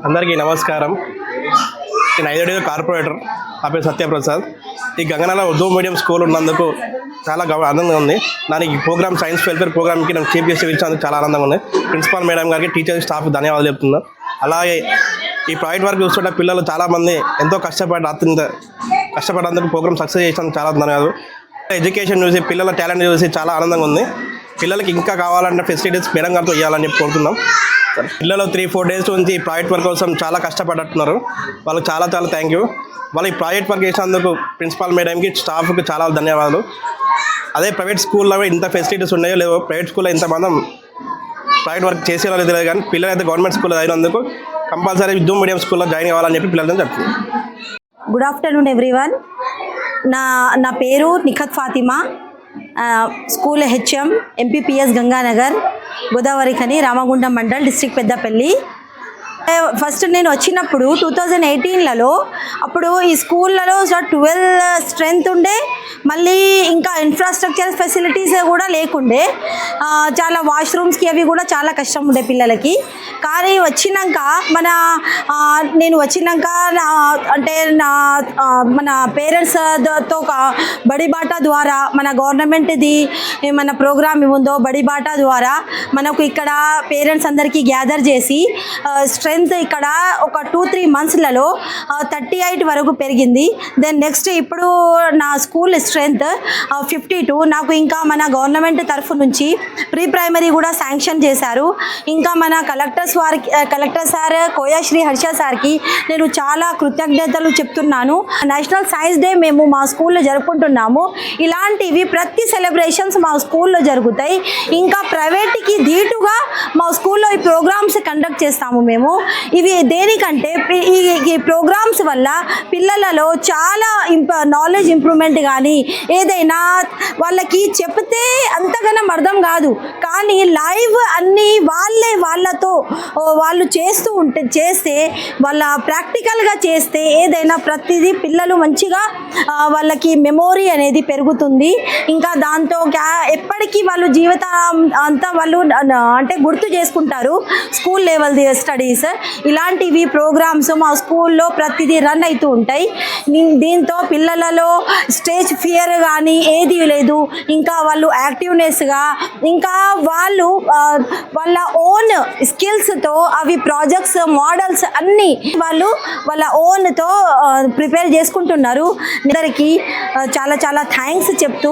అందరికీ నమస్కారం. నేను ఐదోడి కార్పొరేటర్, నా పేరు సత్యప్రసాద్. ఈ గంగనాల ఉర్దూ మీడియం స్కూల్ ఉన్నందుకు చాలా ఆనందంగా ఉంది. దానికి ప్రోగ్రామ్ సైన్స్ వెల్ఫేర్ ప్రోగ్రామ్కి నేను చీఫ్ గెస్ట్ ఇచ్చినందుకు చాలా ఆనందంగా ఉంది. ప్రిన్సిపాల్ మేడం గారికి, టీచర్ స్టాఫ్ ధన్యవాదాలు చెప్తున్నాను. అలాగే ఈ ప్రాజెక్ట్ వర్క్ చూస్తుంటే పిల్లలు చాలామంది ఎంతో కష్టపడేందుకు ప్రోగ్రామ్ సక్సెస్ చేసినందుకు చాలా ధన్యవాదాలు. ఎడ్యుకేషన్ చూసి పిల్లల టాలెంట్ చూసి చాలా ఆనందంగా ఉంది. పిల్లలకి ఇంకా కావాలంటే ఫెసిలిటీస్ మేడం గారితో ఇవ్వాలని చెప్పి కోరుతున్నాం. పిల్లలు 3-4 డేస్ నుంచి ప్రాజెక్ట్ వర్క్ కోసం చాలా కష్టపడుతున్నారు. వాళ్ళకి చాలా థ్యాంక్ యూ. వాళ్ళు ఈ ప్రాజెక్ట్ వర్క్ చేసినందుకు ప్రిన్సిపాల్ మేడంకి, స్టాఫ్కి చాలా ధన్యవాదాలు. అదే ప్రైవేట్ స్కూల్లో ఇంత ఫెసిలిటీస్ ఉన్నాయో లేవో, ప్రైవేట్ స్కూల్లో ఇంతమంది ప్రాజెక్ట్ వర్క్ చేసేవాళ్ళు తెలియదు, కానీ పిల్లలు అయితే గవర్నమెంట్ స్కూల్లో అయినందుకు కంపల్సరీ ఉర్దూ మీడియం స్కూల్లో జాయిన్ కావాలని చెప్పి పిల్లలతో చెప్తుంది. Good afternoon everyone. నా పేరు Nikhat Fatima. School HM MPPS Ganganagar, Godavari Khani, Ramagundam mandal, district Peddapalli. First నేను వచ్చినప్పుడు 2018లలో అప్పుడు ఈ స్కూళ్ళలో 12 స్ట్రెంత్ ఉండే, మళ్ళీ ఇంకా ఇన్ఫ్రాస్ట్రక్చర్ ఫెసిలిటీస్ కూడా లేకుండే, చాలా వాష్రూమ్స్కి అవి కూడా చాలా కష్టం ఉండే పిల్లలకి. కానీ నేను వచ్చినాక అంటే మన పేరెంట్స్తో బడిబాట ద్వారా, మన గవర్నమెంట్ది మన ప్రోగ్రామ్ ఉందో బడిబాట ద్వారా మనకు ఇక్కడ పేరెంట్స్ అందరికీ గ్యాదర్ చేసి స్ట్రెంత్ ఇక్కడ ఒక 2-3 మంత్స్లలో 38 వరకు పెరిగింది. దెన్ నెక్స్ట్ ఇప్పుడు నా స్కూల్ స్ట్రెంత్ 52. నాకు ఇంకా మన గవర్నమెంట్ తరఫు నుంచి ప్రీ ప్రైమరీ కూడా శాంక్షన్ చేశారు. ఇంకా మన కలెక్టర్ సార్ కోయాశ్రీ హర్ష సార్కి నేను చాలా కృతజ్ఞతలు చెప్తున్నాను. నేషనల్ సైన్స్ డే మేము మా స్కూల్లో జరుపుకుంటున్నాము. ఇలాంటివి ప్రతి సెలబ్రేషన్స్ మా స్కూల్లో జరుగుతాయి. ఇంకా ప్రైవేట్కి ధీటుగా మా స్కూల్లో ఈ ప్రోగ్రామ్స్ కండక్ట్ చేస్తాము మేము. ఇవి దేనికంటే ఈ ప్రోగ్రామ్స్ వల్ల పిల్లలలో చాలా నాలెడ్జ్ ఇంప్రూవ్మెంట్, కానీ ఏదైనా వాళ్ళకి చెప్తే అంతగానం అర్థం కాదు, కానీ లైవ్ అన్నీ వాళ్ళతో వాళ్ళు చేస్తే వాళ్ళ ప్రాక్టికల్గా చేస్తే ఏదైనా ప్రతిదీ పిల్లలు మంచిగా వాళ్ళకి మెమోరీ అనేది పెరుగుతుంది. ఇంకా దాంతో ఎప్పటికీ వాళ్ళు జీవితం అంతా వాళ్ళు అంటే గుర్తు చేసుకుంటారు స్కూల్ లెవెల్ స్టడీస్. ఇలాంటివి ప్రోగ్రామ్స్ మా స్కూల్లో ప్రతిదీ రన్ అవుతూ ఉంటాయి. దీంతో పిల్లలలో స్టేజ్ ఫియర్ కానీ ఏది లేదు. ఇంకా వాళ్ళు యాక్టివ్నెస్గా, ఇంకా వాళ్ళు వాళ్ళ ఓన్ స్కిల్స్తో అవి ప్రాజెక్ట్స్, మోడల్స్ అన్నీ వాళ్ళు వాళ్ళ ఓన్తో ప్రిపేర్ చేసుకుంటున్నారు. అందరికీ చాలా థ్యాంక్స్ చెప్తూ